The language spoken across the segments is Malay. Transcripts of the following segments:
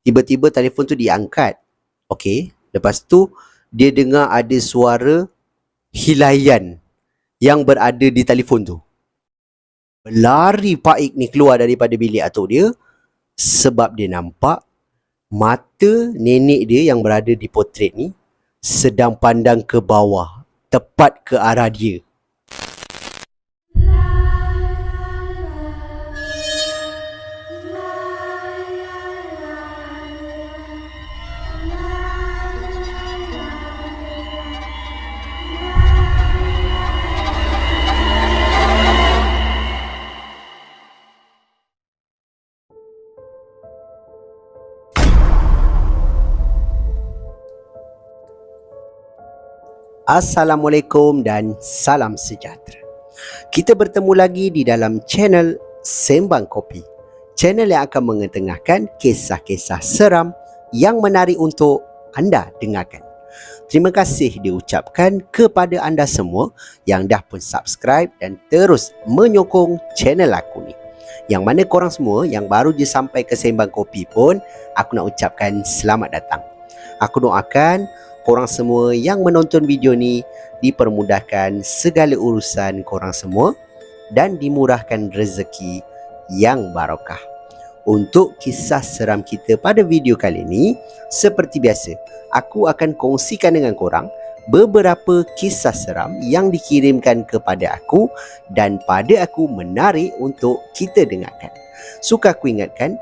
Tiba-tiba telefon tu diangkat. Okey, lepas tu dia dengar ada suara Hilaian yang berada di telefon tu. Berlari Pak ni keluar daripada bilik atuk dia sebab dia nampak mata nenek dia yang berada di potret ni sedang pandang ke bawah, tepat ke arah dia. Assalamualaikum dan salam sejahtera. Kita bertemu lagi di dalam channel Sembang Kopi. Channel yang akan mengetengahkan kisah-kisah seram yang menarik untuk anda dengarkan. Terima kasih diucapkan kepada anda semua yang dah pun subscribe dan terus menyokong channel aku ni. Yang mana korang semua yang baru je sampai ke Sembang Kopi pun, aku nak ucapkan selamat datang. Aku doakan korang semua yang menonton video ni dipermudahkan segala urusan korang semua dan dimurahkan rezeki yang barokah. Untuk kisah seram kita pada video kali ini, seperti biasa, aku akan kongsikan dengan korang beberapa kisah seram yang dikirimkan kepada aku dan pada aku menarik untuk kita dengarkan. Suka aku ingatkan,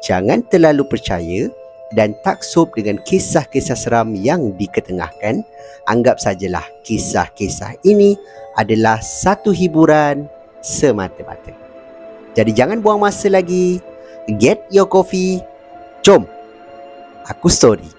jangan terlalu percaya dan taksub dengan kisah-kisah seram yang diketengahkan. Anggap sajalah kisah-kisah ini adalah satu hiburan semata-mata. Jadi jangan buang masa lagi. Get your coffee. Jom, aku story.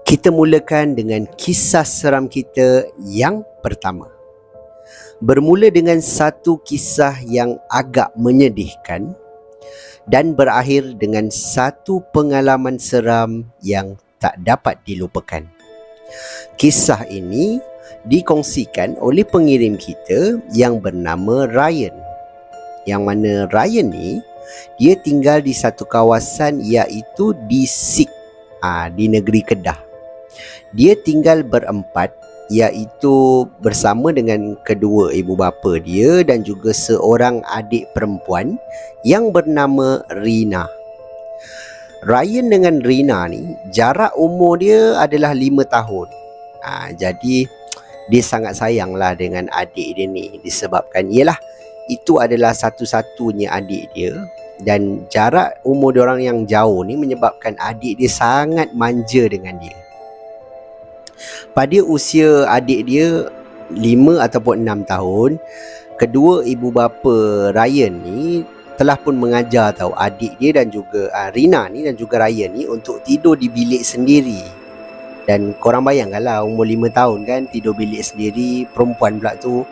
Kita mulakan dengan kisah seram kita yang pertama. Bermula dengan satu kisah yang agak menyedihkan dan berakhir dengan satu pengalaman seram yang tak dapat dilupakan. Kisah ini dikongsikan oleh pengirim kita yang bernama Ryan. Yang mana Ryan ni, dia tinggal di satu kawasan iaitu di Sik, di negeri Kedah. Dia tinggal berempat, iaitu bersama dengan kedua ibu bapa dia dan juga seorang adik perempuan yang bernama Rina. Ryan dengan Rina ni, jarak umur dia adalah 5 tahun. Jadi dia sangat sayanglah dengan adik dia ni, disebabkan ialah itu adalah satu-satunya adik dia dan jarak umur diorang yang jauh ni menyebabkan adik dia sangat manja dengan dia. Pada usia adik dia 5 ataupun 6 tahun, kedua ibu bapa Ryan ni telah pun mengajar adik dia dan juga Rina ni dan juga Ryan ni untuk tidur di bilik sendiri. Dan korang bayangkanlah umur 5 tahun kan, tidur bilik sendiri, perempuan pula tu.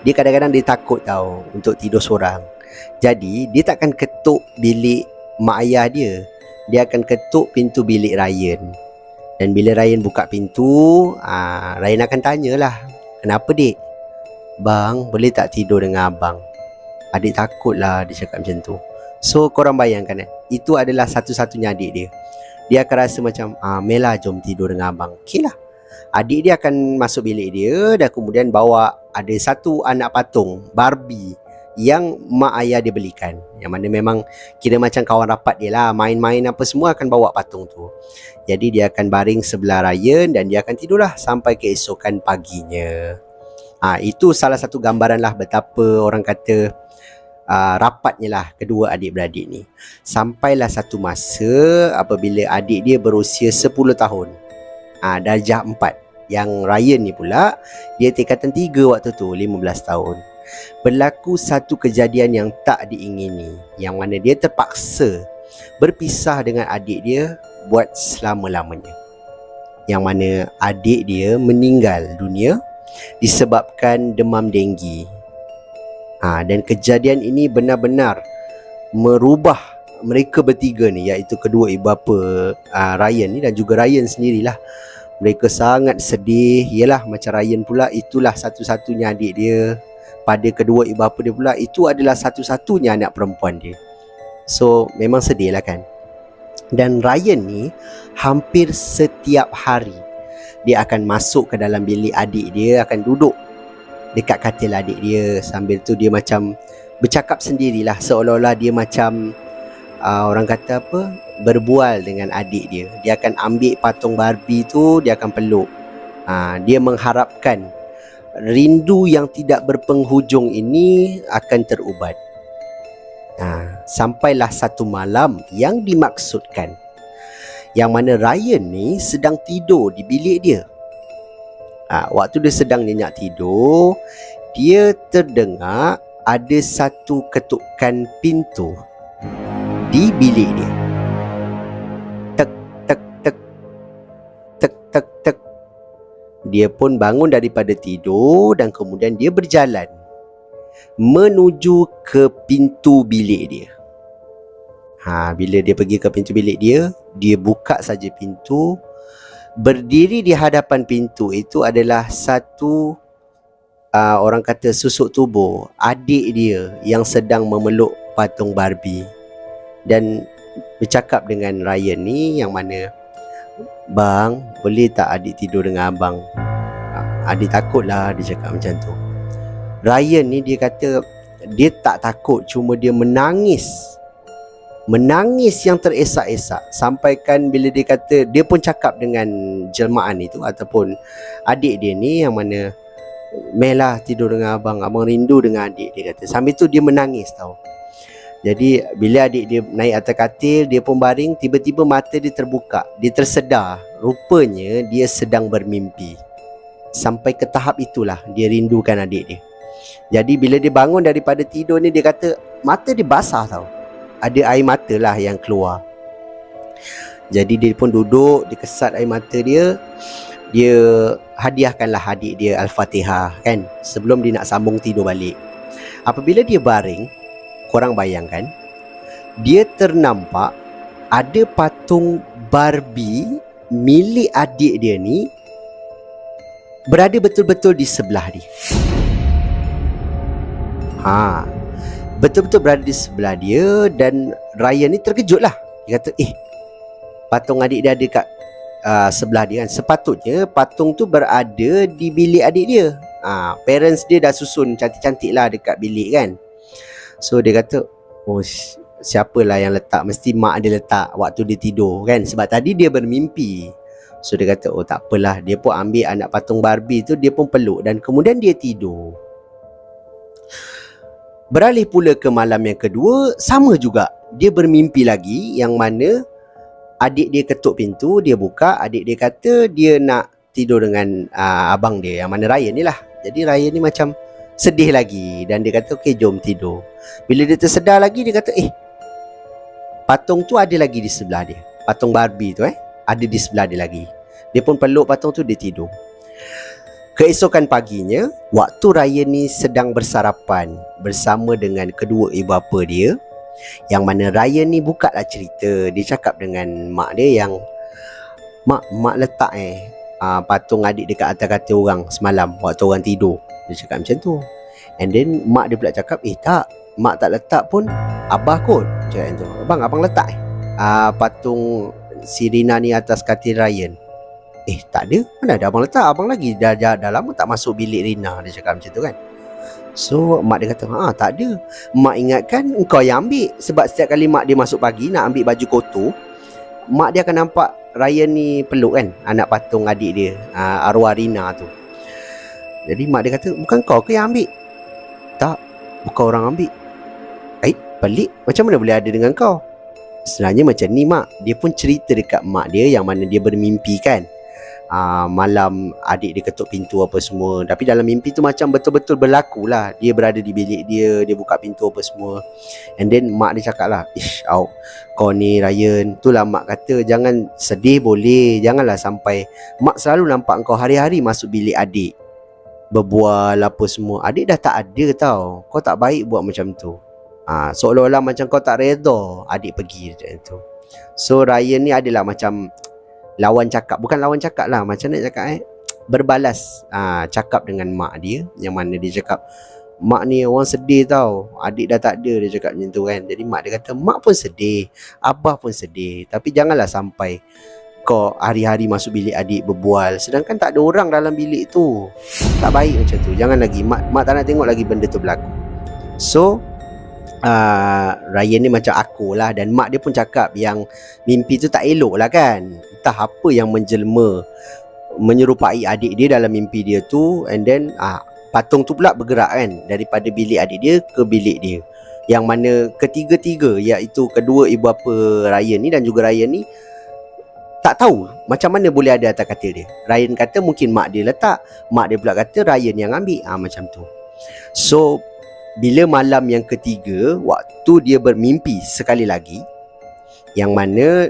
Dia kadang-kadang dia takut untuk tidur seorang. Jadi dia takkan ketuk bilik mak ayah dia. Dia akan ketuk pintu bilik Ryan. Dan bila Ryan buka pintu, Ryan akan tanyalah, "Kenapa dik?" "Bang, boleh tak tidur dengan abang?" "Adik takut lah," dia cakap macam tu. So korang bayangkan itu adalah satu-satunya adik dia. Dia akan rasa macam, "Mela, jom tidur dengan abang." Okey lah. Adik dia akan masuk bilik dia dan kemudian bawa ada satu anak patung Barbie yang mak ayah dia belikan, yang mana memang kira macam kawan rapat dia lah, main-main apa semua akan bawa patung tu. Jadi dia akan baring sebelah Ryan dan dia akan tidurlah sampai keesokan paginya. Itu salah satu gambaran lah betapa orang kata rapatnya lah kedua adik-beradik ni. Sampailah satu masa apabila adik dia berusia 10 tahun, darjah 4. Yang Ryan ni pula, dia tingkatan 3 waktu tu, 15 tahun. Berlaku satu kejadian yang tak diingini, yang mana dia terpaksa berpisah dengan adik dia buat selama-lamanya. Yang mana adik dia meninggal dunia disebabkan demam denggi. Dan kejadian ini benar-benar merubah mereka bertiga ni, iaitu kedua ibu bapa Ryan ni dan juga Ryan sendirilah. Mereka sangat sedih. Yalah, macam Ryan pula, itulah satu-satunya adik dia. Pada kedua ibu bapa dia pula, itu adalah satu-satunya anak perempuan dia. So memang sedih lah kan. Dan Ryan ni hampir setiap hari dia akan masuk ke dalam bilik adik dia, akan duduk dekat katil adik dia. Sambil tu dia macam bercakap sendirilah, seolah-olah dia macam orang kata apa, berbual dengan adik dia. Dia akan ambil patung Barbie tu, dia akan peluk. Dia mengharapkan rindu yang tidak berpenghujung ini akan terubat. Sampailah satu malam yang dimaksudkan, yang mana Ryan ni sedang tidur di bilik dia. Waktu dia sedang nyenyak tidur, dia terdengar ada satu ketukan pintu di bilik dia. Tek tek tek tek tek tek. Dia pun bangun daripada tidur dan kemudian dia berjalan menuju ke pintu bilik dia. Bila dia pergi ke pintu bilik dia, dia buka saja pintu. Berdiri di hadapan pintu itu adalah satu orang kata susuk tubuh adik dia yang sedang memeluk patung Barbie dan bercakap dengan Ryan ni, yang mana, "Bang, boleh tak adik tidur dengan abang? Adik takutlah," dia cakap macam tu. Ryan ni dia kata dia tak takut, cuma dia menangis yang teresak-esak. Sampaikan bila dia kata, dia pun cakap dengan jelmaan itu ataupun adik dia ni, yang mana, "Melah tidur dengan abang rindu dengan adik," dia kata. Sambil tu dia menangis tau. Jadi bila adik dia naik atas katil, dia pun baring, tiba-tiba mata dia terbuka. Dia tersedar, rupanya dia sedang bermimpi. Sampai ke tahap itulah dia rindukan adik dia. Jadi bila dia bangun daripada tidur ni, dia kata mata dia basah tau. Ada air mata lah yang keluar. Jadi dia pun duduk, dia kesat air mata dia. Dia hadiahkanlah adik dia Al-Fatihah kan, sebelum dia nak sambung tidur balik. Apabila dia baring, korang bayangkan, dia ternampak ada patung Barbie milik adik dia ni berada betul-betul di sebelah dia. Betul-betul berada di sebelah dia. Dan Ryan ni terkejut lah. Dia kata, patung adik dia ada kat sebelah dia kan. Sepatutnya patung tu berada di bilik adik dia. Parents dia dah susun cantik-cantik lah dekat bilik kan. So dia kata, siapalah yang letak? Mesti mak dia letak waktu dia tidur kan, sebab tadi dia bermimpi. So dia kata, tak apalah. Dia pun ambil anak patung Barbie tu, dia pun peluk dan kemudian dia tidur. Beralih pula ke malam yang kedua, sama juga. Dia bermimpi lagi, yang mana adik dia ketuk pintu, dia buka. Adik dia kata dia nak tidur dengan abang dia, yang mana Ryan ni lah. Jadi Ryan ni macam sedih lagi dan dia kata, "Okey, jom tidur." Bila dia tersedar lagi, dia kata, patung tu ada lagi di sebelah dia. Patung Barbie tu ada di sebelah dia lagi. Dia pun peluk patung tu, dia tidur. Keesokan paginya, waktu Ryan ni sedang bersarapan bersama dengan kedua ibu bapa dia, yang mana Ryan ni bukalah cerita. Dia cakap dengan mak dia yang, Mak letak patung adik dekat atas katil orang semalam waktu orang tidur." Dia cakap macam tu. And then mak dia pula cakap, "Tak, mak tak letak pun, abah kot." Cakap macam tu. Abang letak patung si Rina ni atas katil Ryan." Tak ada. Mana ada abang letak? Abang lagi dah lama tak masuk bilik Rina." Dia cakap macam tu kan. So mak dia kata, "Tak ada. Mak ingatkan engkau yang ambil. Sebab setiap kali mak dia masuk pagi nak ambil baju kotor, mak dia akan nampak Ryan ni peluk kan anak patung adik dia, arwah Rina tu." Jadi mak dia kata, "Bukan kau ke yang ambil?" "Tak, bukan orang ambil." Pelik. Macam mana boleh ada dengan kau?" "Sebenarnya macam ni mak." Dia pun cerita dekat mak dia, yang mana dia bermimpi kan, malam adik dia ketuk pintu apa semua. Tapi dalam mimpi tu macam betul-betul berlaku lah. Dia berada di bilik dia, dia buka pintu apa semua. And then mak dia cakap lah, "Kau ni Ryan, itulah mak kata jangan sedih boleh. Janganlah sampai, mak selalu nampak kau hari-hari masuk bilik adik, berbual apa semua. Adik dah tak ada tau. Kau tak baik buat macam tu." Seolah-olah macam kau tak redha adik pergi macam tu. So Ryan ni adalah macam lawan cakap, bukan lawan cakap lah, macam nak cakap berbalas cakap dengan mak dia, yang mana dia cakap, mak ni orang sedih tau, adik dah tak ada, dia cakap macam tu kan. Jadi mak dia kata, mak pun sedih, abah pun sedih, tapi janganlah sampai kau hari-hari masuk bilik adik berbual sedangkan tak ada orang dalam bilik tu. Tak baik macam tu. Jangan lagi, mak tak nak tengok lagi benda tu berlaku. So Ryan ni macam aku lah, dan mak dia pun cakap yang mimpi tu tak elok lah kan. Entah apa yang menjelma menyerupai adik dia dalam mimpi dia tu. And then patung tu pula bergerak kan, daripada bilik adik dia ke bilik dia, yang mana ketiga-tiga, iaitu kedua ibu bapa Ryan ni dan juga Ryan ni tak tahu macam mana boleh ada atas katil dia. Ryan kata mungkin mak dia letak, mak dia pula kata Ryan yang ambil, macam tu. So bila malam yang ketiga, waktu dia bermimpi sekali lagi, yang mana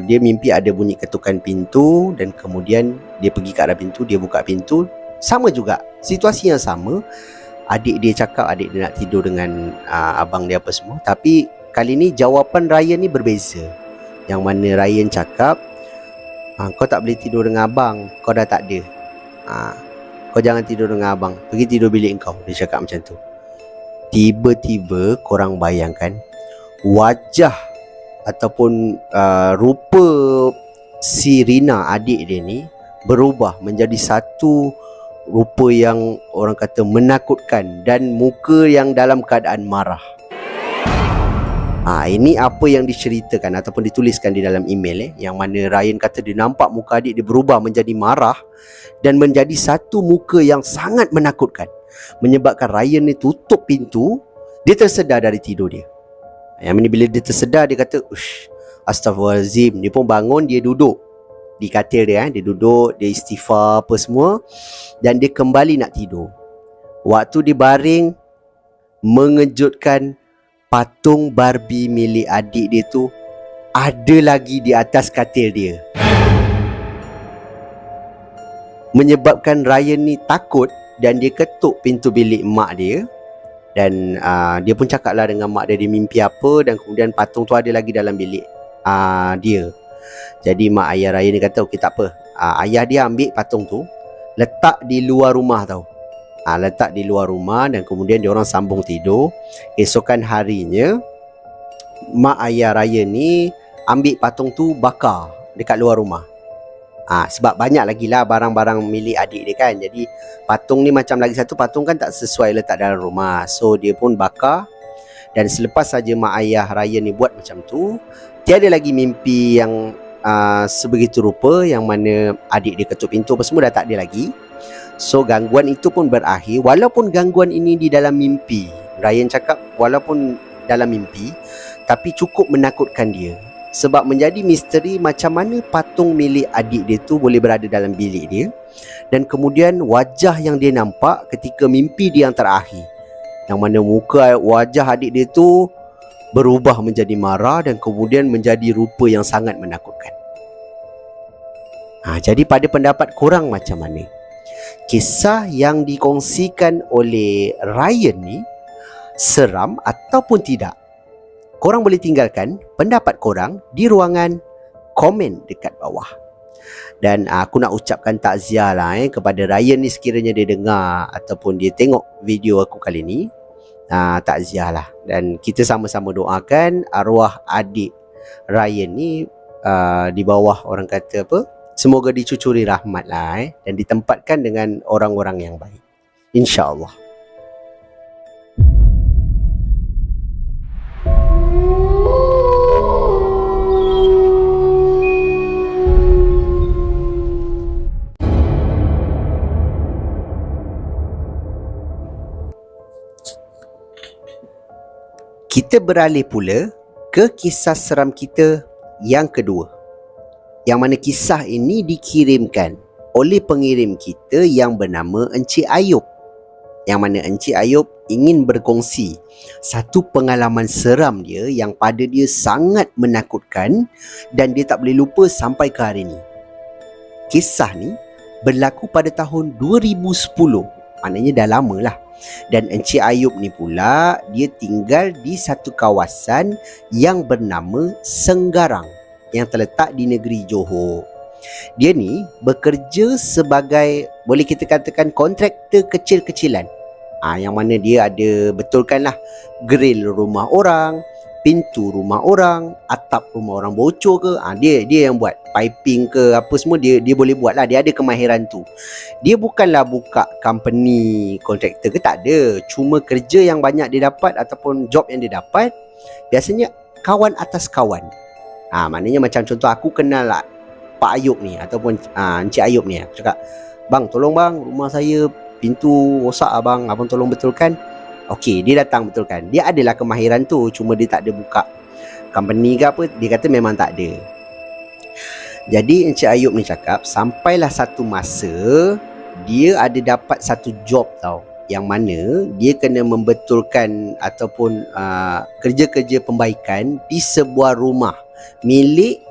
dia mimpi ada bunyi ketukan pintu, dan kemudian dia pergi ke arah pintu, dia buka pintu. Sama juga, situasi yang sama. Adik dia cakap adik dia nak tidur dengan abang dia apa semua. Tapi kali ni jawapan Ryan ni berbeza. Yang mana Ryan cakap, kau tak boleh tidur dengan abang, kau dah tak ada. Kau jangan tidur dengan abang, pergi tidur bilik kau. Dia cakap macam tu. Tiba-tiba korang bayangkan, wajah ataupun rupa si Rina, adik dia ni, berubah menjadi satu rupa yang orang kata menakutkan, dan muka yang dalam keadaan marah. Ini apa yang diceritakan ataupun dituliskan di dalam email yang mana Ryan kata dia nampak muka adik dia berubah menjadi marah dan menjadi satu muka yang sangat menakutkan, menyebabkan Ryan ni tutup pintu. Dia tersedar dari tidur dia. Yang ini bila dia tersedar, dia kata, Astaghfirullahaladzim. Dia pun bangun, dia duduk di katil dia. Dia duduk, dia istighfar apa semua, dan dia kembali nak tidur. Waktu dia baring, mengejutkan, patung Barbie milik adik dia tu ada lagi di atas katil dia. Menyebabkan Ryan ni takut, dan dia ketuk pintu bilik mak dia. Dan dia pun cakap lah dengan mak dia mimpi apa, dan kemudian patung tu ada lagi dalam bilik dia. Jadi mak ayah Ryan ni kata, okey tak apa, ayah dia ambil patung tu, letak di luar rumah tau. Letak di luar rumah, dan kemudian dia orang sambung tidur. Esokan harinya, mak ayah Ryan ni ambil patung tu bakar dekat luar rumah. Sebab banyak lagi lah barang-barang milik adik dia kan. Jadi patung ni macam lagi satu patung kan tak sesuai letak dalam rumah. So dia pun bakar. Dan selepas saja mak ayah Ryan ni buat macam tu, tiada lagi mimpi yang sebegitu rupa, yang mana adik dia ketuk pintu apa semua dah tak ada lagi. So gangguan itu pun berakhir. Walaupun gangguan ini di dalam mimpi, Ryan cakap walaupun dalam mimpi, tapi cukup menakutkan dia. Sebab menjadi misteri macam mana patung milik adik dia tu boleh berada dalam bilik dia. Dan kemudian wajah yang dia nampak ketika mimpi dia yang terakhir, yang mana muka wajah adik dia tu berubah menjadi marah, dan kemudian menjadi rupa yang sangat menakutkan. Jadi pada pendapat korang macam mana? Kisah yang dikongsikan oleh Ryan ni seram ataupun tidak? Korang boleh tinggalkan pendapat korang di ruangan komen dekat bawah. Dan aku nak ucapkan takziah lah kepada Ryan ni, sekiranya dia dengar ataupun dia tengok video aku kali ni. Takziah lah. Dan kita sama-sama doakan arwah adik Ryan ni di bawah, orang kata apa, semoga dicucuri rahmat lah dan ditempatkan dengan orang-orang yang baik, InsyaAllah. Kita beralih pula ke kisah seram kita yang kedua, yang mana kisah ini dikirimkan oleh pengirim kita yang bernama Encik Ayub. Yang mana Encik Ayub ingin berkongsi satu pengalaman seram dia yang pada dia sangat menakutkan dan dia tak boleh lupa sampai ke hari ini. Kisah ni berlaku pada tahun 2010, maknanya dah lama lah. Dan Encik Ayub ni pula dia tinggal di satu kawasan yang bernama Senggarang yang terletak di negeri Johor. Dia ni bekerja sebagai, boleh kita katakan, kontraktor kecil-kecilan. Yang mana dia ada betulkanlah grill rumah orang, pintu rumah orang, atap rumah orang bocor ke, dia yang buat. Piping ke apa semua dia boleh buat lah. Dia ada kemahiran tu. Dia bukanlah buka company kontraktor ke, tak ada. Cuma kerja yang banyak dia dapat ataupun job yang dia dapat biasanya kawan atas kawan. Maknanya macam contoh aku kenal lah Pak Ayub ni ataupun Encik Ayub ni. Aku cakap, bang tolong bang, rumah saya pintu rosak abang tolong betulkan. Okey, dia datang betulkan. Dia adalah kemahiran tu, cuma dia tak ada buka company ke apa. Dia kata memang tak ada. Jadi Encik Ayub ni cakap, sampailah satu masa dia ada dapat satu job tau, yang mana dia kena membetulkan ataupun kerja-kerja pembaikan di sebuah rumah milik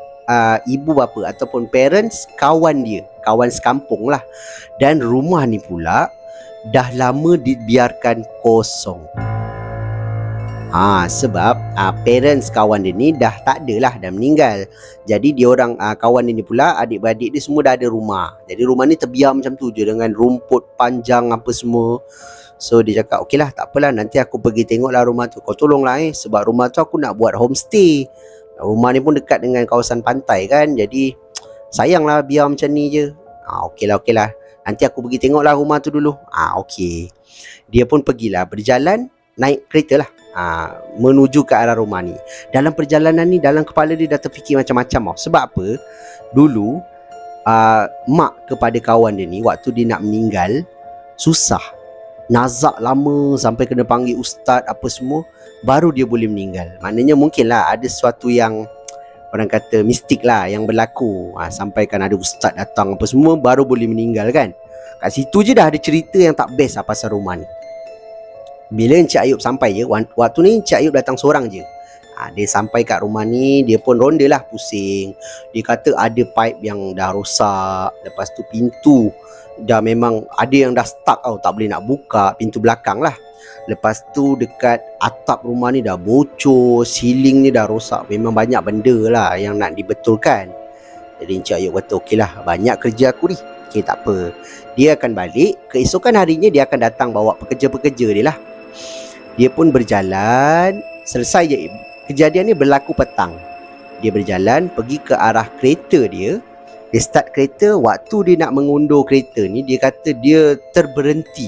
ibu bapa ataupun parents kawan dia, kawan sekampung lah. Dan rumah ni pula dah lama dibiarkan kosong. Sebab parents kawan dia ni dah tak ada lah, dah meninggal. Jadi dia orang kawan dia ni pula, adik-beradik dia semua dah ada rumah. Jadi rumah ni terbiar macam tu je dengan rumput panjang apa semua. So dia cakap, okey lah, tak apalah, nanti aku pergi tengoklah rumah tu. Kau tolonglah sebab rumah tu aku nak buat homestay. Rumah ni pun dekat dengan kawasan pantai kan, jadi sayanglah biar macam ni je. Okey lah, nanti aku pergi tengoklah rumah tu dulu. Okey. Dia pun pergilah, berjalan naik kereta lah, menuju ke arah rumah ni. Dalam perjalanan ni, dalam kepala dia dah terfikir macam-macam tau. Sebab apa? Dulu mak kepada kawan dia ni, waktu dia nak meninggal, susah, nazak lama sampai kena panggil ustaz apa semua, baru dia boleh meninggal. Maknanya mungkinlah ada sesuatu yang orang kata mistik lah yang berlaku, sampai kan ada ustaz datang apa semua baru boleh meninggal kan. Kat situ je dah ada cerita yang tak best lah pasal rumah ni. Bila Encik Ayub sampai je, waktu ni Encik Ayub datang seorang je. Dia sampai kat rumah ni, dia pun ronda lah, pusing. Dia kata ada pipe yang dah rosak. Lepas tu pintu dah memang ada yang dah stuck tau, tak boleh nak buka, pintu belakang lah. Lepas tu dekat atap rumah ni dah bocor, ceiling ni dah rosak. Memang banyak benda lah yang nak dibetulkan. Jadi Encik Ayub kata, okey lah, banyak kerja aku ni. Okey, tak apa. Dia akan balik, keesokan harinya dia akan datang bawa pekerja-pekerja dia lah. Dia pun berjalan, selesai je. Kejadian ni berlaku petang. Dia berjalan pergi ke arah kereta dia. Dia start kereta, waktu dia nak mengundur kereta ni, dia kata dia terberhenti.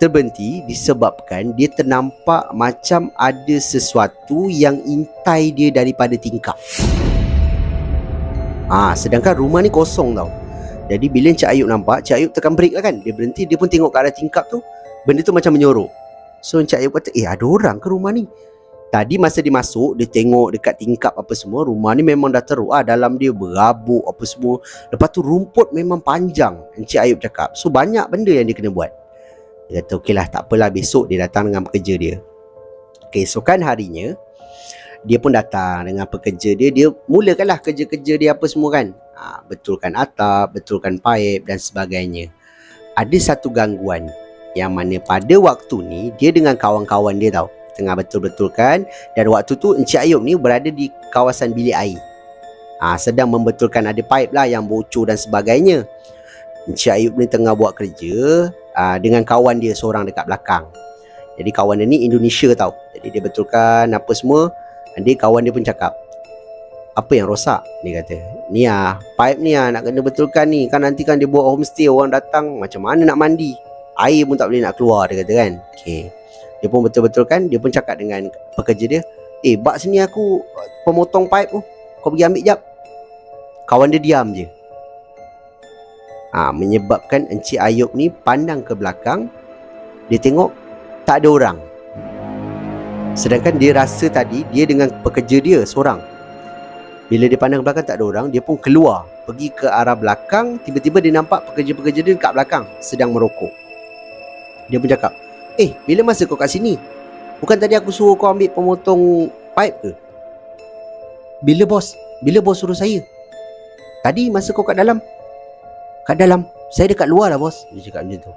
Terberhenti disebabkan dia ternampak macam ada sesuatu yang intai dia daripada tingkap. Sedangkan rumah ni kosong tau. Jadi bila Encik Ayub nampak, Encik Ayub tekan brake lah kan. Dia berhenti, dia pun tengok ke arah tingkap tu. Benda tu macam menyorok. So Encik Ayub kata, ada orang ke rumah ni? Tadi masa dia masuk, dia tengok dekat tingkap apa semua, rumah ni memang dah teruk dalam dia berabuk apa semua. Lepas tu rumput memang panjang, Encik Ayub cakap. So banyak benda yang dia kena buat. Dia kata, okey lah, tak apalah, besok dia datang dengan pekerja dia. Keesokan harinya, dia pun datang dengan pekerja dia. Dia mulakanlah kerja-kerja dia apa semua kan. Betulkan atap, betulkan pipe dan sebagainya. Ada satu gangguan, yang mana pada waktu ni dia dengan kawan-kawan dia tau, tengah betul-betulkan. Dan waktu tu Encik Ayub ni berada di kawasan bilik air, sedang membetulkan ada pipe lah yang bocor dan sebagainya. Encik Ayub ni tengah buat kerja dengan kawan dia seorang dekat belakang. Jadi kawan dia ni Indonesia tau. Jadi dia betulkan apa semua. Nanti kawan dia pun cakap, apa yang rosak? Dia kata, ni pipe ni nak kena betulkan ni. Kan nanti kan dia buat homestay, orang datang macam mana nak mandi, air pun tak boleh nak keluar, dia kata kan. Okay. Dia pun betul-betulkan. Dia pun cakap dengan pekerja dia, bak sini aku pemotong pipe tu, kau pergi ambil jap. Kawan dia diam je. Menyebabkan Encik Ayub ni pandang ke belakang. Dia tengok tak ada orang. Sedangkan dia rasa tadi dia dengan pekerja dia seorang. Bila dia pandang ke belakang tak ada orang, dia pun keluar pergi ke arah belakang. Tiba-tiba dia nampak pekerja-pekerja dia dekat belakang sedang merokok. Dia pun cakap, bila masa kau kat sini? Bukan tadi aku suruh kau ambil pemotong pipe ke? Bila bos suruh saya? Tadi masa kau kat dalam? Kat dalam? Saya dekat luar lah bos. Dia cakap macam tu.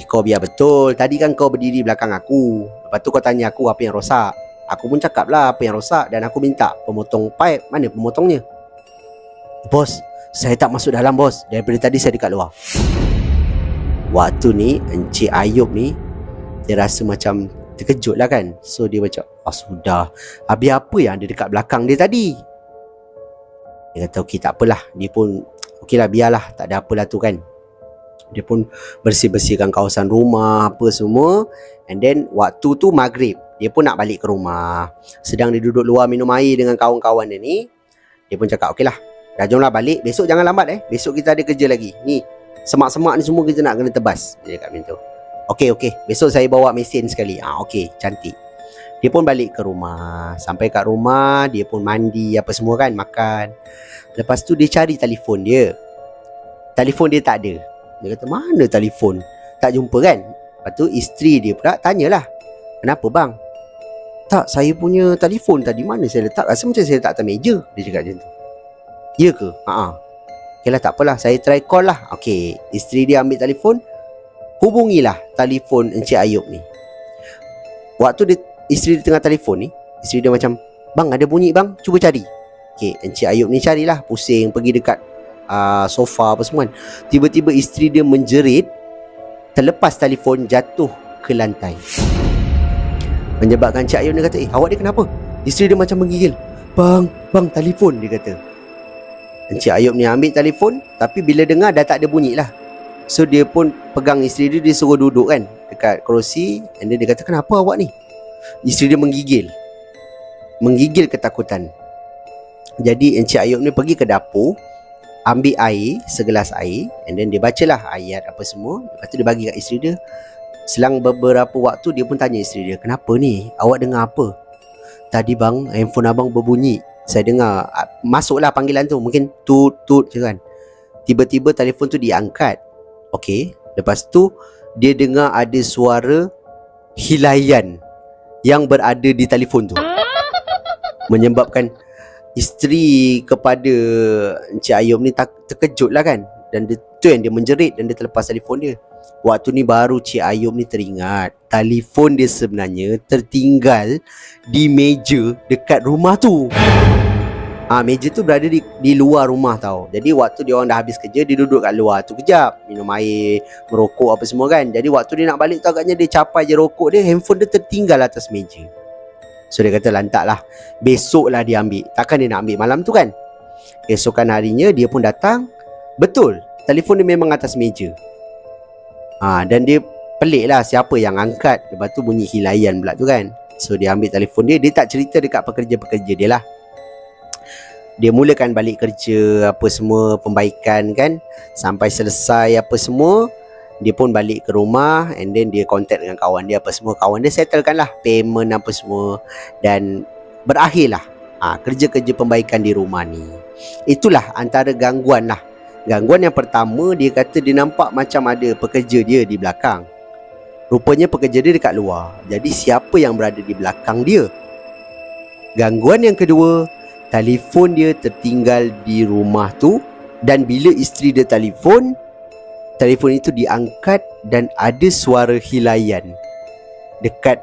Kau biar betul. Tadi kan kau berdiri belakang aku. Lepas tu kau tanya aku apa yang rosak. Aku pun cakap lah apa yang rosak. Dan aku minta pemotong pipe. Mana pemotongnya? Bos, saya tak masuk dalam bos. Daripada tadi saya dekat luar. Waktu ni Encik Ayub ni, dia rasa macam terkejut lah kan. So dia macam, sudah, habis apa yang ada dekat belakang dia tadi? Dia kata okey tak apalah. Dia pun okey lah, biarlah, tak ada apalah tu kan. Dia pun bersih-bersihkan kawasan rumah apa semua. And then waktu tu maghrib, dia pun nak balik ke rumah. Sedang dia duduk luar minum air dengan kawan-kawan dia ni. Dia pun cakap okey lah, dah jomlah balik. Besok jangan lambat Besok kita ada kerja lagi. Ni semak-semak ni semua kita nak kena tebas. Dia cakap macam tu. Okey, besok saya bawa mesin sekali. Okey, cantik. Dia pun balik ke rumah. Sampai kat rumah, dia pun mandi apa semua kan, makan. Lepas tu dia cari telefon dia. Telefon dia tak ada. Dia kata mana telefon? Tak jumpa kan? Lepas tu isteri dia pula tanyalah, kenapa bang? Tak, saya punya telefon tadi mana saya letak? Rasa macam saya letak atas meja. Dia cakap macam tu. Ya ke? Okey lah, tak apalah, saya try call lah. Okey, isteri dia ambil telefon. Hubungilah telefon Encik Ayub ni. Waktu isteri dia tengah telefon ni, isteri dia macam, bang ada bunyi bang, cuba cari. Okey, Encik Ayub ni carilah, pusing, pergi dekat sofa apa semua kan. Tiba-tiba isteri dia menjerit, terlepas telefon jatuh ke lantai. Menyebabkan Encik Ayub ni kata, awak dia kenapa? Isteri dia macam menggigil. Bang, telefon, dia kata. Encik Ayub ni ambil telefon, tapi bila dengar dah tak ada bunyi lah. So dia pun pegang isteri dia, dia suruh duduk kan dekat kerusi. And then dia kata, kenapa awak ni? Isteri dia menggigil ketakutan. Jadi Encik Ayub ni pergi ke dapur, ambil air, segelas air. And then dia bacalah ayat apa semua. Lepas tu dia bagi kat isteri dia. Selang beberapa waktu dia pun tanya isteri dia, kenapa ni? Awak dengar apa? Tadi bang, handphone abang berbunyi. Saya dengar, masuklah panggilan tu. Mungkin tut je kan. Tiba-tiba telefon tu diangkat. Okey, lepas tu dia dengar ada suara hilaian yang berada di telefon tu. Menyebabkan isteri kepada Encik Ayub ni terkejut lah kan. Dan tu yang dia menjerit dan dia terlepas telefon dia. Waktu ni baru Cik Ayub ni teringat telefon dia sebenarnya tertinggal di meja dekat rumah tu. Meja tu berada di luar rumah tau. Jadi waktu dia orang dah habis kerja, dia duduk kat luar tu kejap, minum air, merokok apa semua kan. Jadi waktu dia nak balik tu agaknya dia capai je rokok dia, handphone dia tertinggal atas meja. So dia kata lantaklah, besoklah dia ambil. Takkan dia nak ambil malam tu kan. Esokan harinya dia pun datang. Betul, telefon dia memang atas meja. Dan dia pelik lah siapa yang angkat. Lepas tu bunyi hilaian pula tu kan. So dia ambil telefon dia. Dia tak cerita dekat pekerja-pekerja dia lah. Dia mulakan balik kerja apa semua, pembaikan kan. Sampai selesai apa semua, dia pun balik ke rumah. And then dia contact dengan kawan dia apa semua. Kawan dia settlekan lah payment apa semua. Dan berakhirlah kerja-kerja pembaikan di rumah ni. Itulah antara gangguan lah. Gangguan yang pertama, dia kata dia nampak macam ada pekerja dia di belakang. Rupanya pekerja dia dekat luar. Jadi siapa yang berada di belakang dia? Gangguan yang kedua, telefon dia tertinggal di rumah tu. Dan bila isteri dia telefon itu diangkat dan ada suara hilaian dekat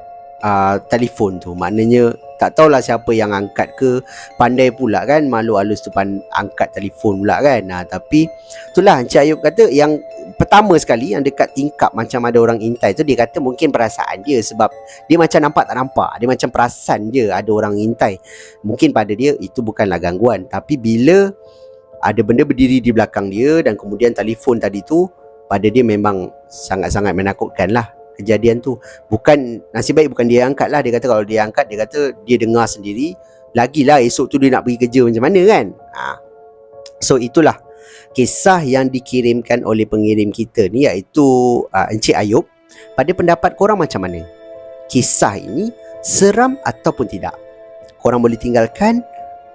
telefon tu. Maknanya tak tahulah siapa yang angkat ke. Pandai pula kan, malu halus tu angkat telefon pula kan. Tapi itulah Encik Ayub kata yang pertama sekali, yang dekat tingkap macam ada orang intai tu, dia kata mungkin perasaan dia. Sebab dia macam nampak tak nampak, dia macam perasan je ada orang intai. Mungkin pada dia itu bukanlah gangguan. Tapi bila ada benda berdiri di belakang dia dan kemudian telefon tadi tu, pada dia memang sangat-sangat menakutkan lah kejadian tu. Bukan, nasib baik bukan dia angkat lah. Dia kata kalau dia angkat, dia kata dia dengar sendiri. Lagilah esok tu dia nak pergi kerja macam mana kan. So itulah kisah yang dikirimkan oleh pengirim kita ni, iaitu Encik Ayub. Pada pendapat korang macam mana? Kisah ini seram ataupun tidak? Korang boleh tinggalkan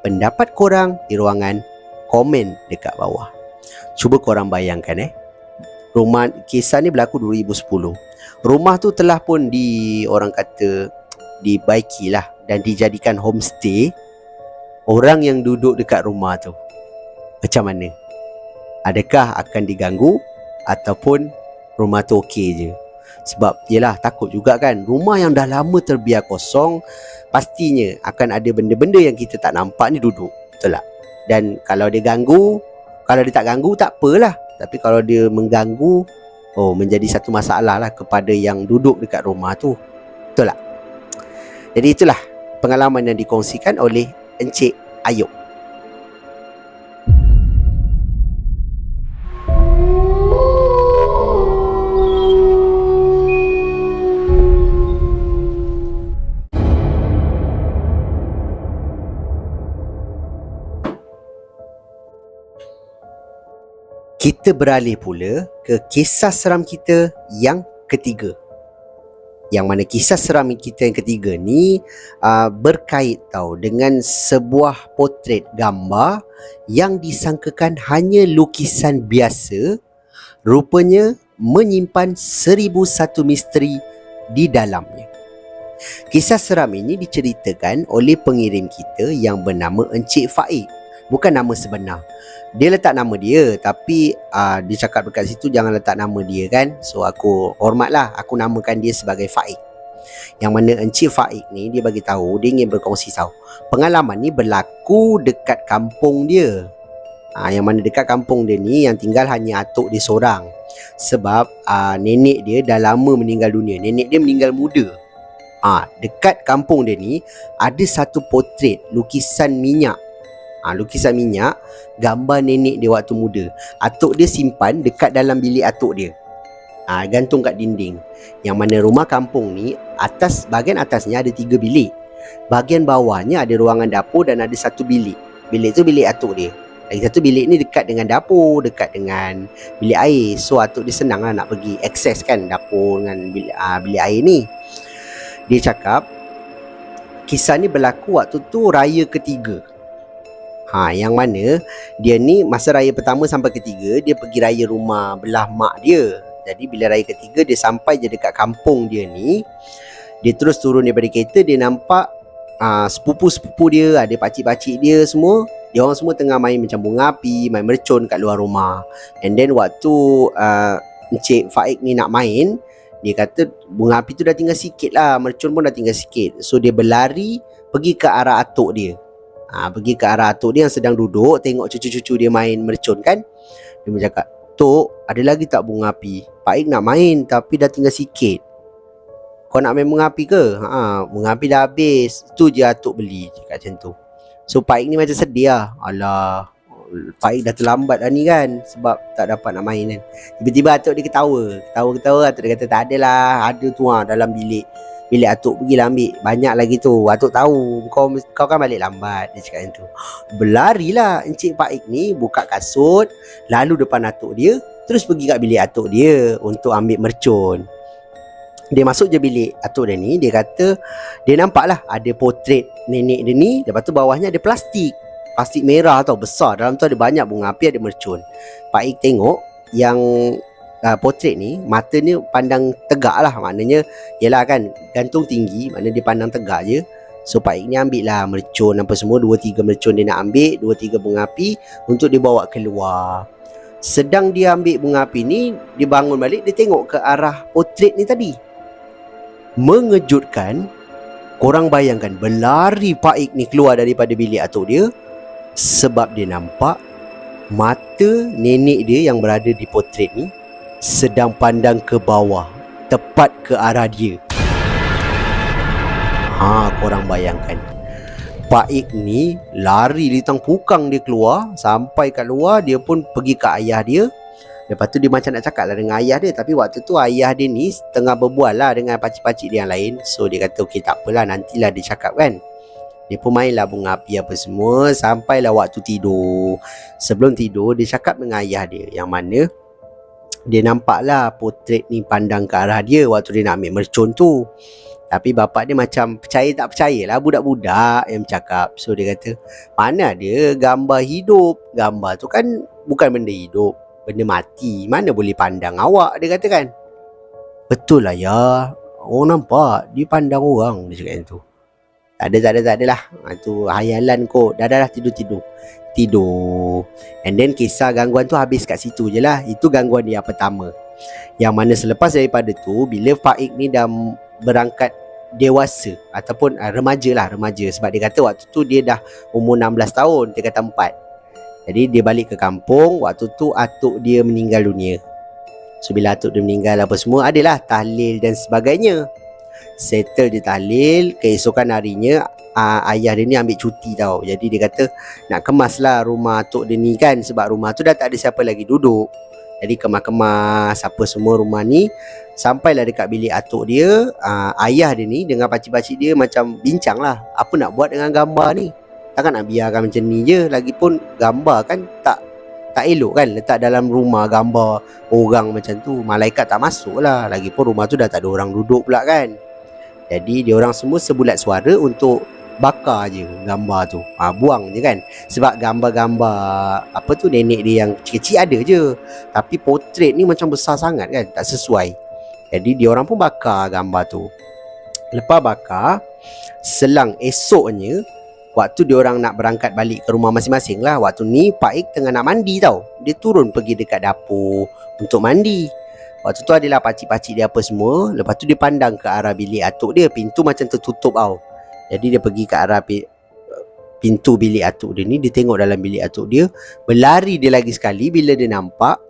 pendapat korang di ruangan komen dekat bawah. Cuba korang bayangkan rumah, kisah ni berlaku 2010. Rumah tu telah pun orang kata dibaiki lah dan dijadikan homestay. Orang yang duduk dekat rumah tu macam mana? Adakah akan diganggu ataupun rumah tu okey je. Sebab yelah takut juga kan, rumah yang dah lama terbiar kosong, pastinya akan ada benda-benda yang kita tak nampak ni duduk. Betul tak? Dan kalau dia ganggu, kalau dia tak ganggu tak apalah. Tapi kalau dia mengganggu, menjadi satu masalah lah kepada yang duduk dekat rumah tu. Betul tak? Jadi itulah pengalaman yang dikongsikan oleh Encik Ayub. Kita beralih pula ke kisah seram kita yang ketiga. Yang mana kisah seram kita yang ketiga ni berkait dengan sebuah potret gambar yang disangkakan hanya lukisan biasa, rupanya menyimpan 1001 misteri di dalamnya. Kisah seram ini diceritakan oleh pengirim kita yang bernama Encik Faik. Bukan nama sebenar. Dia letak nama dia, tapi dia cakap dekat situ jangan letak nama dia kan. So aku hormatlah, aku namakan dia sebagai Faik. Yang mana Encik Faik ni dia bagi tahu, dia ingin berkongsi tahu pengalaman ni berlaku dekat kampung dia. Yang mana dekat kampung dia ni yang tinggal hanya atuk dia seorang. Sebab nenek dia dah lama meninggal dunia. Nenek dia meninggal muda. Dekat kampung dia ni ada satu potret lukisan minyak. Lukisan minyak gambar nenek dia waktu muda. Atuk dia simpan dekat dalam bilik atuk dia. Gantung kat dinding. Yang mana rumah kampung ni bahagian atasnya ada 3 bilik. Bahagian bawahnya ada ruangan dapur dan ada satu bilik. Bilik tu bilik atuk dia. Lagi satu bilik ni dekat dengan dapur, dekat dengan bilik air. So atuk dia senang lah nak pergi akses kan dapur dengan bilik air ni. Dia cakap kisah ni berlaku waktu tu raya ketiga. Yang mana dia ni masa raya pertama sampai ketiga dia pergi raya rumah belah mak dia. Jadi bila raya ketiga dia sampai je dekat kampung dia ni, dia terus turun daripada kereta, dia nampak sepupu-sepupu dia, ada pakcik-pakcik dia semua. Dia orang semua tengah main macam bunga api, main mercun kat luar rumah. And then waktu Encik Faik ni nak main, dia kata bunga api tu dah tinggal sikit lah, mercun pun dah tinggal sikit. So dia berlari pergi ke arah atuk dia. Pergi ke arah atuk dia yang sedang duduk tengok cucu-cucu dia main mercun kan. Dia bercakap, "Tok, ada lagi tak bunga api? Pak Ik nak main tapi dah tinggal sikit. Kau nak main bunga api ke?" Bunga api dah habis. Itu je atuk beli." Cakap macam tu. So Pak Ik ni macam sedih lah. Alah, Pak Ik dah terlambat dah ni kan, sebab tak dapat nak main kan. Tiba-tiba atuk dia ketawa. Atuk dia kata, "Tak adalah, ada tu dalam bilik atuk, pergilah ambil. Banyak lagi tu. Atuk tahu kau kan balik lambat." Dia cakap macam tu. Berlarilah Encik Pak Ik ni, buka kasut, lalu depan atuk dia, terus pergi kat bilik atuk dia untuk ambil mercun. Dia masuk je bilik atuk dia ni, dia kata dia nampak lah ada potret nenek dia ni. Lepas tu bawahnya ada plastik merah tau, besar. Dalam tu ada banyak bunga api, ada mercun. Pak Ik tengok yang potret ni, mata ni pandang tegak lah. Maknanya yelah kan, gantung tinggi, maknanya dia pandang tegak je. So Pak Ik ni ambil lah mercun apa semua, 2-3 mercun dia nak ambil, 2-3 bunga api untuk dia bawa keluar. Sedang dia ambil bunga api ni, dia bangun balik, dia tengok ke arah potret ni tadi. Mengejutkan, korang bayangkan, berlari Pak Ik ni keluar daripada bilik atuk dia, sebab dia nampak mata nenek dia yang berada di potret ni sedang pandang ke bawah, tepat ke arah dia. Korang bayangkan, Pak Ik ni lari litang pukang, dia keluar. Sampai kat luar, dia pun pergi ke ayah dia. Lepas tu dia macam nak cakap lah dengan ayah dia, tapi waktu tu ayah dia ni tengah berbual lah dengan pakcik-pakcik dia yang lain. So dia kata okey, tak apalah, nantilah dia cakap kan. Dia pun mainlah bunga api apa semua. Sampailah waktu tidur. Sebelum tidur, dia cakap dengan ayah dia, yang mana dia nampak lah potret ni pandang ke arah dia waktu dia nak ambil mercun tu. Tapi bapak dia macam percaya tak percaya lah, budak-budak yang bercakap. So dia kata, mana ada gambar hidup, gambar tu kan bukan benda hidup, benda mati, mana boleh pandang awak, dia kata kan. Betul lah ya, orang nampak dia pandang orang, dia cakap macam tu. Tak ada lah, tu hayalan kot. Dah tidur. And then kisah gangguan tu habis kat situ je lah. Itu gangguan dia yang pertama. Yang mana selepas daripada tu, bila Faik ni dah berangkat dewasa ataupun remaja, sebab dia kata waktu tu dia dah umur 16 tahun, dia kata 4. Jadi dia balik ke kampung. Waktu tu atuk dia meninggal dunia. So bila atuk dia meninggal apa semua, adalah tahlil dan sebagainya. Settle dia tahlil, keesokan harinya ayah dia ni ambil cuti tau. Jadi dia kata nak kemaslah rumah atuk dia ni kan, sebab rumah tu dah tak ada siapa lagi duduk. Jadi kemas-kemas apa semua rumah ni. Sampailah dekat bilik atuk dia, ayah dia ni dengan pakcik-pakcik dia macam bincang lah, apa nak buat dengan gambar ni. Takkan nak biarkan macam ni je. Lagipun gambar kan tak elok kan letak dalam rumah gambar orang macam tu. Malaikat tak masuk lah. Lagipun rumah tu dah tak ada orang duduk pula kan. Jadi dia orang semua sebulat suara untuk bakar je gambar tu. Buang je kan. Sebab gambar-gambar apa tu nenek dia yang kecil-kecil ada je. Tapi portrait ni macam besar sangat kan, tak sesuai. Jadi dia orang pun bakar gambar tu. Lepas bakar, selang esoknya, waktu dia orang nak berangkat balik ke rumah masing-masing lah. Waktu ni Faik tengah nak mandi tau. Dia turun pergi dekat dapur untuk mandi. Waktu tu adalah pakcik-pakcik dia apa semua. Lepas tu dia pandang ke arah bilik atuk dia. Pintu macam tertutup tau. Jadi dia pergi ke arah pintu bilik atuk dia ni. Dia tengok dalam bilik atuk dia. Berlari dia lagi sekali bila dia nampak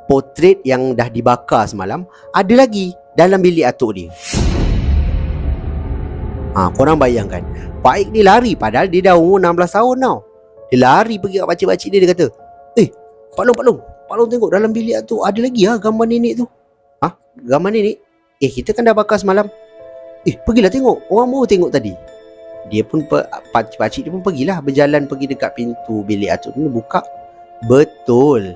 potret yang dah dibakar semalam ada lagi dalam bilik atuk dia. Korang bayangkan, Faik ni lari padahal dia dah umur 16 tahun tau. Dia lari pergi kat pakcik-pakcik dia. Dia kata, Pak Long tengok dalam bilik tu ada lagi gambar nenek tu. Gambar nenek? Kita kan dah bakar semalam. Pergilah tengok, orang baru tengok tadi. Dia pun pakcik dia pun pergilah, berjalan pergi dekat pintu bilik atuk ni, buka. Betul.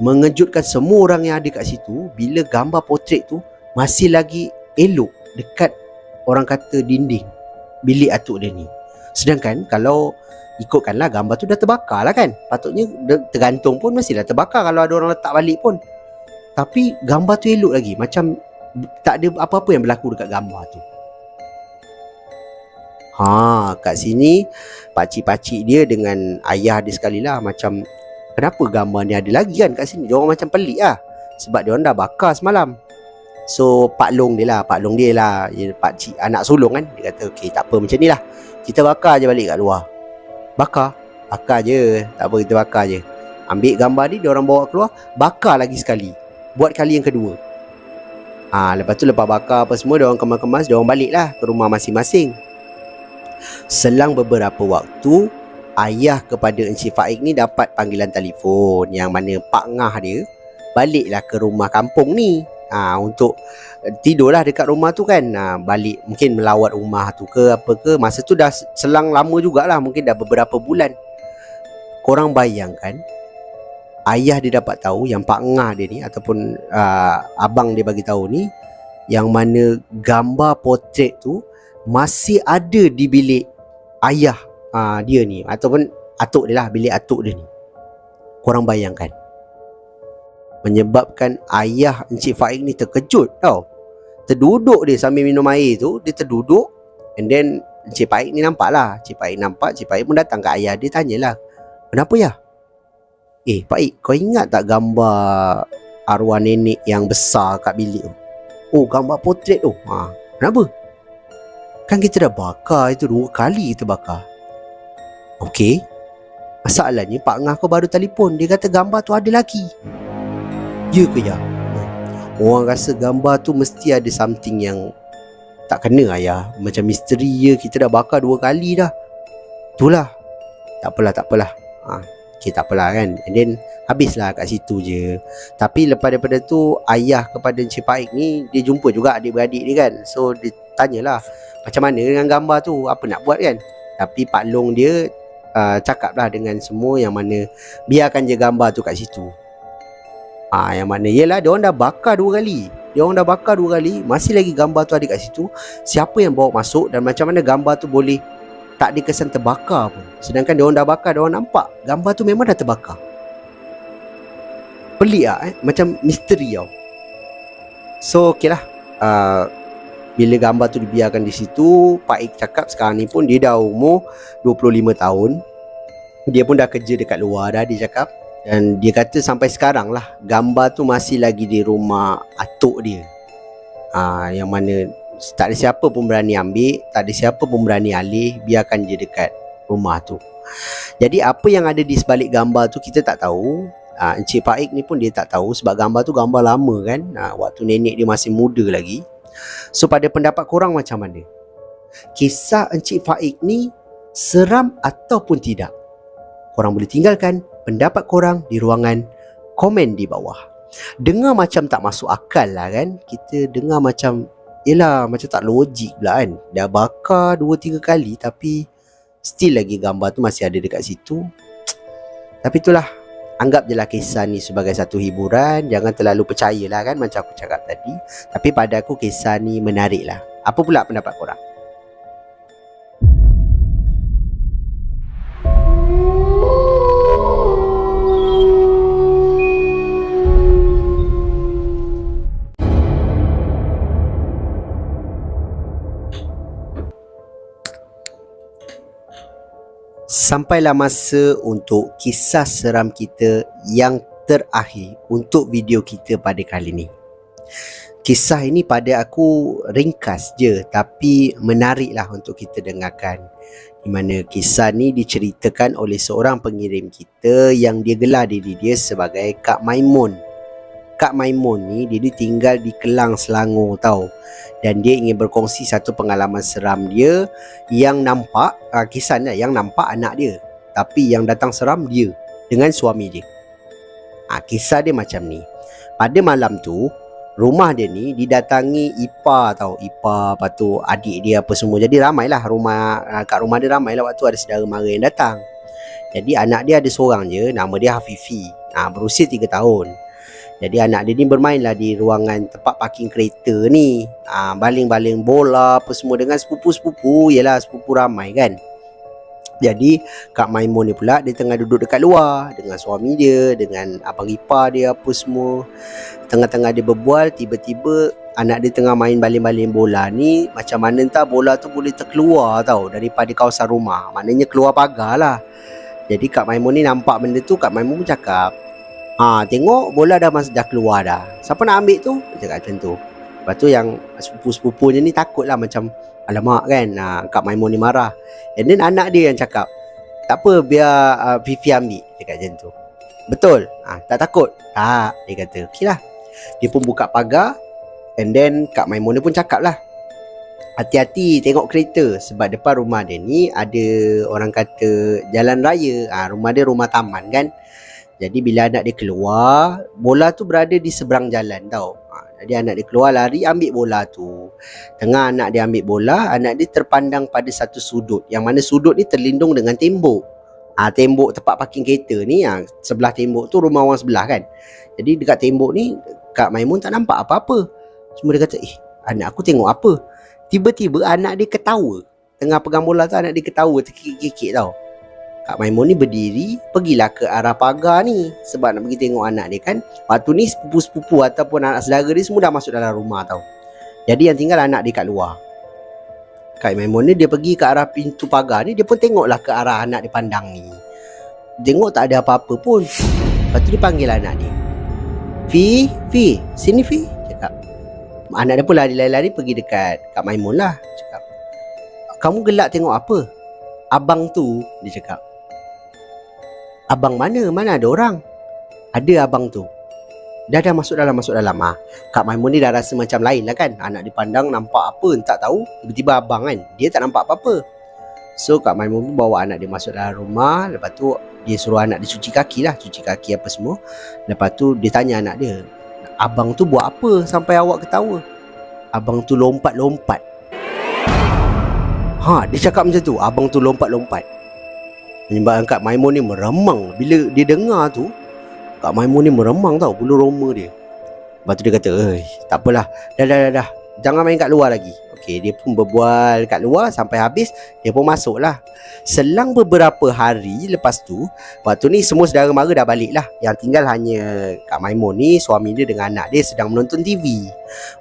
Mengejutkan semua orang yang ada kat situ bila gambar potret tu masih lagi elok dekat, orang kata, dinding bilik atuk dia ni. Sedangkan kalau ikutkanlah, gambar tu dah terbakar lah kan. Patutnya tergantung pun mestilah terbakar kalau ada orang letak balik pun. Tapi gambar tu elok lagi, macam tak ada apa-apa yang berlaku dekat gambar tu. Kat sini pakcik-pakcik dia dengan ayah dia sekali lah macam, kenapa gambar ni ada lagi kan kat sini? Diorang macam pelik lah, sebab diorang dah bakar semalam. So Pak Long dia lah, pakcik anak sulung kan. Dia kata, okey, tak apa, macam ni lah, kita bakar je balik kat luar. Bakar je, tak apa, kita bakar je. Ambil gambar ni, diorang bawa keluar, bakar lagi sekali, buat kali yang kedua. Lepas tu lepas bakar apa semua, diorang kemas-kemas, diorang balik lah ke rumah masing-masing. Selang beberapa waktu, ayah kepada Encik Faik ni dapat panggilan telefon yang mana Pak Ngah dia baliklah ke rumah kampung ni. Untuk tidurlah dekat rumah tu kan. Balik mungkin melawat rumah tu ke apa ke. Masa tu dah selang lama jugalah, mungkin dah beberapa bulan. Korang bayangkan, ayah dia dapat tahu yang Pak Ngah dia ni ataupun abang dia bagi tahu ni, yang mana gambar potret tu masih ada di bilik ayah dia ni ataupun atuk dia lah, bilik atuk dia ni. Korang bayangkan, menyebabkan ayah Encik Faik ni terkejut tau. Terduduk dia sambil minum air tu, dia terduduk. And then Encik Faik ni nampak lah. Encik Faik pun datang ke ayah dia, tanyalah, kenapa ya? Faik, kau ingat tak gambar arwah nenek yang besar kat bilik tu? Gambar potret tu. Kenapa? Kan kita dah bakar itu 2 kali kita bakar. Okey, masalahnya Pak Ngah kau baru telefon, dia kata gambar tu ada lagi. Ya ke ya? Orang rasa gambar tu mesti ada something yang tak kena ayah. Macam misteri je, kita dah bakar 2 kali dah. Itulah. Tak apalah. Okay, tak apalah kan. And then habislah kat situ je. Tapi lepas daripada tu, ayah kepada Encik Faik ni, dia jumpa juga adik-beradik dia kan. So dia tanyalah, macam mana dengan gambar tu, apa nak buat kan. Tapi Pak Long dia cakaplah dengan semua yang mana biarkan je gambar tu kat situ. Yang mana yelah, diorang dah bakar 2 kali. Masih lagi gambar tu ada kat situ. Siapa yang bawa masuk dan macam mana gambar tu boleh tak ada kesan terbakar pun. Sedangkan diorang dah bakar, diorang nampak gambar tu memang dah terbakar. Pelik lah macam misteri tau. So okey lah, bila gambar tu dibiarkan di situ, Pak Ik cakap sekarang ni pun dia dah umur 25 tahun. Dia pun dah kerja dekat luar dah, dia cakap. Dan dia kata sampai sekarang lah gambar tu masih lagi di rumah atuk dia. Yang mana tak ada siapa pun berani ambil, tak ada siapa pun berani alih, biarkan je dekat rumah tu. Jadi apa yang ada di sebalik gambar tu kita tak tahu. Encik Faik ni pun dia tak tahu sebab gambar tu gambar lama kan. Waktu nenek dia masih muda lagi. So pada pendapat korang macam mana? Kisah Encik Faik ni seram ataupun tidak? Korang boleh tinggalkan pendapat korang di ruangan komen di bawah. Dengar macam tak masuk akal lah kan. Kita dengar macam, yelah macam tak logik pula kan. Dah bakar 2-3 kali tapi still lagi gambar tu masih ada dekat situ. Tapi itulah, anggap je lah kisah ni sebagai satu hiburan. Jangan terlalu percayalah kan macam aku cakap tadi. Tapi pada aku kisah ni menarik lah. Apa pula pendapat korang? Sampailah masa untuk kisah seram kita yang terakhir untuk video kita pada kali ni. Kisah ini pada aku ringkas je tapi menariklah untuk kita dengarkan. Di mana kisah ni diceritakan oleh seorang pengirim kita yang dia gelar diri dia sebagai Kak Maimun. Kak Maimun ni dia tinggal di Kelang, Selangor tau. Dan dia ingin berkongsi satu pengalaman seram dia yang nampak, kisahnya yang nampak anak dia. Tapi yang datang seram dia dengan suami dia. Kisah dia macam ni. Pada malam tu, rumah dia ni didatangi ipar tau. Ipar, lepas tu adik dia apa semua. Jadi ramailah kat rumah dia ramailah waktu ada saudara mara yang datang. Jadi anak dia ada seorang je, nama dia Hafifi. Berusia 3 tahun. Jadi anak dia ni bermainlah di ruangan tempat parking kereta ni. Baling-baling bola apa semua dengan sepupu-sepupu. Yelah sepupu ramai kan. Jadi Kak Maimun ni pula dia tengah duduk dekat luar dengan suami dia, dengan abang ipar dia apa semua. Tengah-tengah dia berbual, tiba-tiba anak dia tengah main baling-baling bola ni. Macam mana entah bola tu boleh terkeluar tau daripada kawasan rumah. Maknanya keluar pagar lah. Jadi Kak Maimun ni nampak benda tu. Kak Maimun pun cakap, tengok bola dah keluar dah. Siapa nak ambil tu? Dia cakap macam tu. Lepas tu yang sepupu-sepupunya ni takut lah macam, alamak kan, Kak Maimun ni marah. And then anak dia yang cakap, tak apa biar Fifi ambil. Dia cakap macam tu. Betul? Tak takut? Tak. Dia kata, okey lah. Dia pun buka pagar. And then Kak Maimun ni pun cakap lah, hati-hati tengok kereta. Sebab depan rumah dia ni ada orang kata jalan raya. Rumah dia rumah taman kan. Jadi bila anak dia keluar, bola tu berada di seberang jalan tau. Jadi anak dia keluar lari ambil bola tu. Tengah anak dia ambil bola, anak dia terpandang pada satu sudut. Yang mana sudut ni terlindung dengan tembok. Tembok tempat parking kereta ni, sebelah tembok tu rumah orang sebelah kan. Jadi dekat tembok ni Kak Maimun tak nampak apa-apa. Cuma dia kata, anak aku tengok apa? Tiba-tiba anak dia ketawa. Tengah pegang bola tu anak dia ketawa terkikik-kikik tau. Kak Maimun ni berdiri, pergilah ke arah pagar ni sebab nak pergi tengok anak dia kan. Waktu ni sepupu-sepupu ataupun anak saudara dia semua dah masuk dalam rumah tau. Jadi yang tinggal anak dia kat luar. Kak Maimun ni dia pergi ke arah pintu pagar ni, dia pun tengoklah ke arah anak dia pandang ni. Tengok tak ada apa-apa pun. Lepas tu dia panggil anak dia. Fi, sini Fi, cakap. Anak dia pun lari-lari pergi dekat Kak Maimun lah. Cakap, kamu gelak tengok apa? Abang tu, dia cakap. Abang mana? Mana ada orang? Ada abang tu. Dah masuk dalam. Kak Maimun ni dah rasa macam lain lah kan. Anak dipandang nampak apa tak tahu. Tiba-tiba abang kan, dia tak nampak apa-apa. So Kak Maimun pun bawa anak dia masuk dalam rumah. Lepas tu dia suruh anak dia cuci kaki apa semua. Lepas tu dia tanya anak dia, abang tu buat apa sampai awak ketawa? Abang tu lompat-lompat. Dia cakap macam tu, abang tu lompat-lompat. Menyebabkan Kak Maimun ni meremang. Bila dia dengar tu, Kak Maimun ni meremang tau bulu roma dia. Lepas tu dia kata, tak apalah, dah, jangan main kat luar lagi. Okey, dia pun berbual kat luar sampai habis. Dia pun masuk lah. Selang beberapa hari lepas tu, waktu ni semua saudara mara dah balik lah. Yang tinggal hanya Kak Maimun ni, suami dia dengan anak dia sedang menonton TV.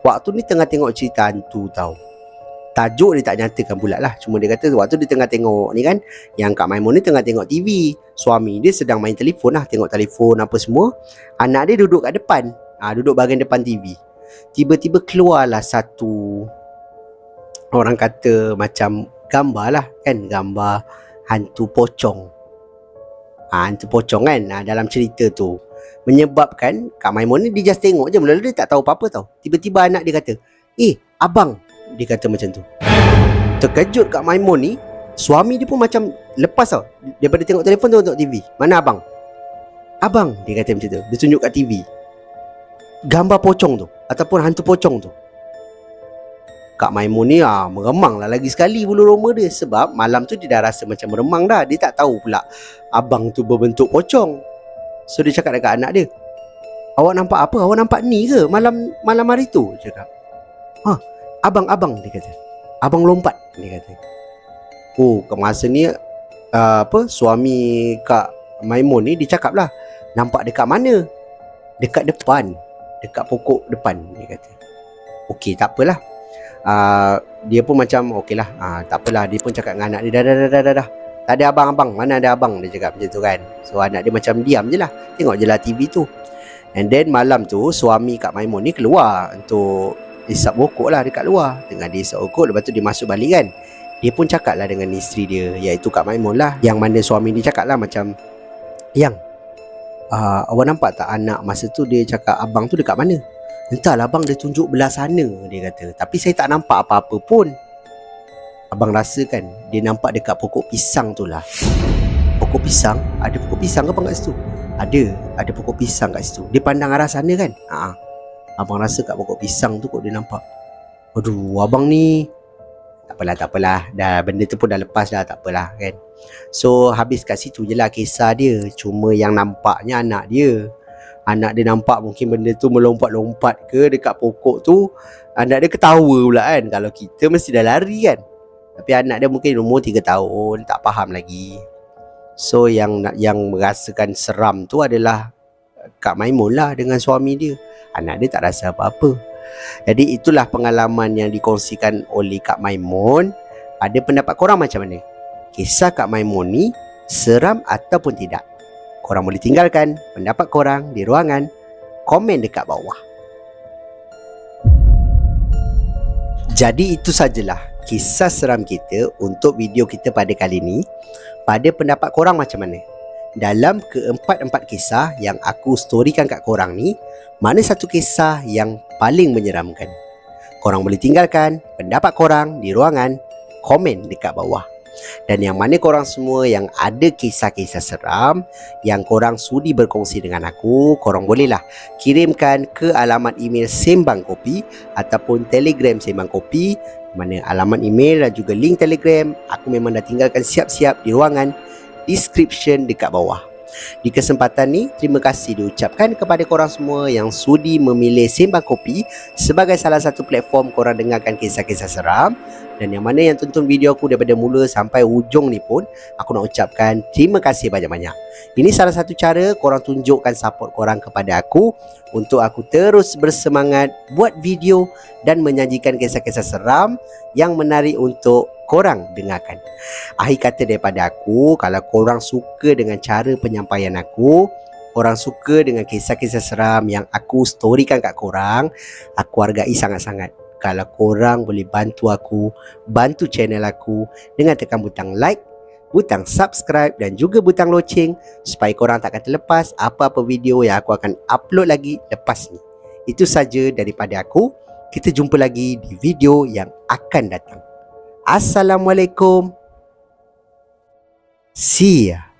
Waktu ni tengah tengok cerita hantu tau. Tajuk dia tak nyatakan pula lah. Cuma dia kata waktu dia tengah tengok ni kan, yang Kak Maimun ni tengah tengok TV, suami dia sedang main telefon lah, tengok telefon apa semua. Anak dia duduk kat depan, duduk bahagian depan TV. Tiba-tiba keluarlah satu, orang kata macam gambar lah kan, gambar hantu pocong. Hantu pocong kan dalam cerita tu, menyebabkan Kak Maimun ni dia just tengok je. Mula-mula dia tak tahu apa-apa tau. Tiba-tiba anak dia kata, abang, dia kata macam tu. Terkejut Kak Maimun ni, suami dia pun macam lepas tau. Daripada tengok telefon tu tengok TV. Mana abang? Abang, dia kata macam tu. Dia tunjuk kat TV gambar pocong tu, ataupun hantu pocong tu. Kak Maimun ni meremang lah lagi sekali bulu roma dia. Sebab malam tu dia dah rasa macam meremang dah. Dia tak tahu pula abang tu berbentuk pocong. So dia cakap dekat anak dia, awak nampak apa? Awak nampak ni ke malam hari tu? Dia cakap, abang, dia kata, abang lompat, dia kata. Ke masa ni suami Kak Maimun ni dia cakap lah, nampak dekat mana? Dekat depan, dekat pokok depan, dia kata. Okey, tak apalah. Dia pun macam okey lah, tak apalah. Dia pun cakap dengan anak dia, dah. Tak ada abang, mana ada abang, dia cakap macam tu kan. So anak dia macam diam je lah, tengok je lah TV tu. And then malam tu suami Kak Maimun ni keluar untuk isap rokok lah dekat luar. Tengah dia isap rokok, lepas tu dia masuk balik kan. Dia pun cakap lah dengan isteri dia, iaitu Kak Maimun lah. Yang mana suami dia cakap lah macam, Yang, awak nampak tak anak masa tu dia cakap abang tu dekat mana? Entahlah abang, dia tunjuk belah sana, dia kata. Tapi saya tak nampak apa-apa pun. Abang rasa kan dia nampak dekat pokok pisang tu lah. Pokok pisang? Ada pokok pisang ke abang kat situ? Ada pokok pisang kat situ. Dia pandang arah sana kan. Abang rasa kat pokok pisang tu kok dia nampak. Aduh, abang ni tak apalah. Dah benda tu pun dah lepas dah, tak apalah kan. So habis kat situ je lah kisah dia. Cuma yang nampaknya anak dia nampak mungkin benda tu melompat-lompat ke dekat pokok tu. Anak dia ketawa pula kan. Kalau kita mesti dah lari kan. Tapi anak dia mungkin umur 3 tahun, tak faham lagi. So yang merasakan seram tu adalah Kak Maimun lah dengan suami dia. Anak dia tak rasa apa-apa. Jadi itulah pengalaman yang dikongsikan oleh Kak Maimun. Ada pendapat korang macam mana? Kisah Kak Maimun ni seram ataupun tidak? Korang boleh tinggalkan pendapat korang di ruangan komen dekat bawah. Jadi itu sajalah kisah seram kita untuk video kita pada kali ni. Pada pendapat korang macam mana? Dalam keempat-empat kisah yang aku storykan kat korang ni, mana satu kisah yang paling menyeramkan? Korang boleh tinggalkan pendapat korang di ruangan komen dekat bawah. Dan yang mana korang semua yang ada kisah-kisah seram yang korang sudi berkongsi dengan aku, korang bolehlah kirimkan ke alamat email Sembang Kopi ataupun Telegram Sembang Kopi. Mana alamat email dan juga link Telegram aku memang dah tinggalkan siap-siap di ruangan description dekat bawah. Di kesempatan ni, terima kasih diucapkan kepada korang semua yang sudi memilih Sembang Kopi sebagai salah satu platform korang dengarkan kisah-kisah seram. Dan yang mana yang tonton video aku daripada mula sampai hujung ni pun, aku nak ucapkan terima kasih banyak-banyak. Ini salah satu cara korang tunjukkan support korang kepada aku untuk aku terus bersemangat buat video dan menyajikan kisah-kisah seram yang menarik untuk korang dengarkan. Akhir kata daripada aku, kalau korang suka dengan cara penyampaian aku, korang suka dengan kisah-kisah seram yang aku storykan kat korang, aku hargai sangat-sangat kalau korang boleh bantu aku, bantu channel aku dengan tekan butang like, butang subscribe dan juga butang loceng supaya korang takkan terlepas apa-apa video yang aku akan upload lagi lepas ni. Itu saja daripada aku. Kita jumpa lagi di video yang akan datang. Assalamualaikum. See ya.